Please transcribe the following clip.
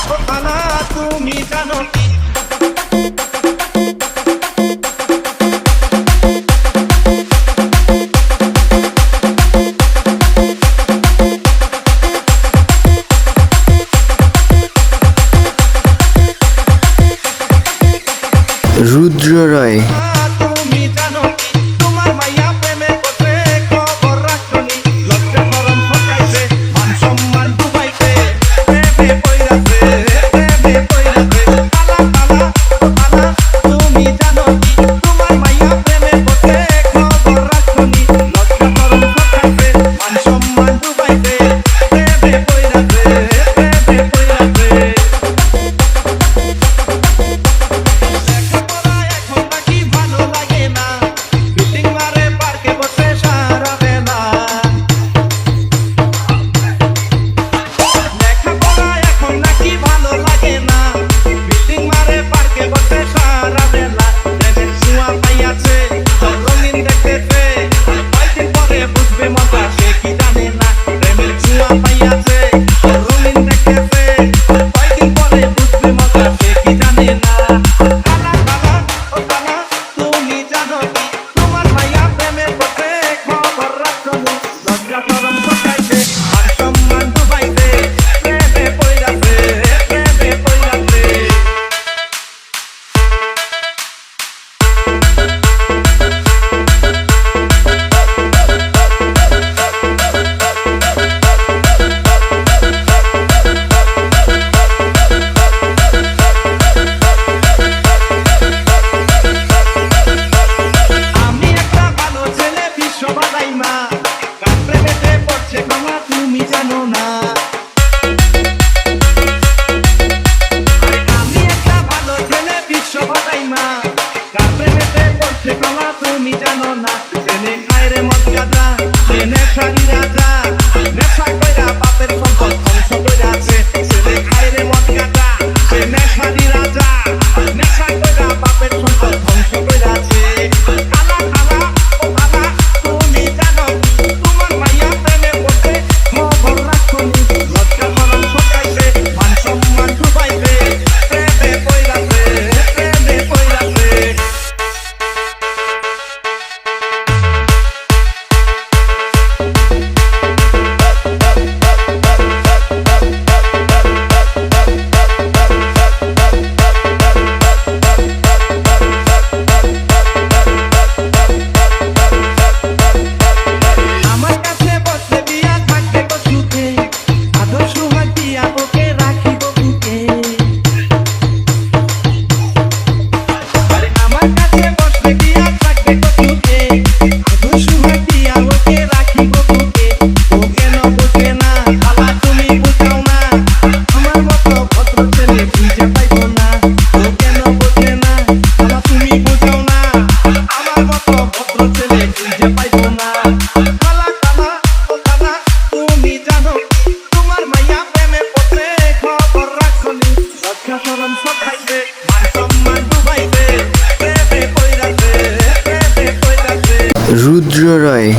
খালা তুমি জানো কি রুদ্র রয়। তুমি জানো কি তোমার মাইয়া প্রেমে করতে খবর রাখনি লজ্জা শরম ঠকাইছে মান সম্মান ডুবাইছে প্রেমে পইরাছে কালা কালা কালা তুমি জানো কি তোমার মাইয়া প্রেমে করতে খবর রাখনি লজ্জা শরম ঠকাইছে মান সম্মান ডুবাইছে প্রেমে পইরাছে তুমি জানো না আমি একটা ভালো ছেলে বিশ্ব বাদাইমা কার প্রেমেতে পড়ছে কমা তুমি জানো না জেনে খায় রে মদ গাঁজা জেনে শাড়ি রাজা নেশা কইরা বাপের সম্পদ ধ্বংস কইরা আছে জেনে খায় রে মদ গাঁজা জেনে শাড়ি রাজা নেশা কইরা বাপের সম্পদ ধ্বংস কইরা আছে কালা কালা ও কালা তুমি জানো তোমার মাইয়া প্রেমে পড়ছে খবর রাখনি লজ্জা শরম ঠকাইছে মান সম্মান ডুবাইছে প্রেমে পইরাছে আমার কাছে বসে বিয়া থাকবে গো সুখে আদর্শ হাতিয়া ওকে রাখিব বুকে আরে আমার কাছে বসে বিয়া থাকবে গো সুখে আদর্শ হাতিয়া ওকে রাখিব বুকে ও কেন বোঝে না খালা তুমি বুঝাও না আমার মতো ভদ্র ছেলে খুঁজে পাইবো না ও কেন বোঝে না খালা তুমি বুঝাও না আমার মতো ভদ্র ছেলে খুঁজে পাইবো না কালা কালা ও কালা তুমি জানো তোমার মাইয়া প্রেমে পড়ছে খবর রাখনি লজ্জা শরম ঠকাইছে মান সম্মান ডুবাইছে প্রেমে পইরাছে রুদ্র রয়।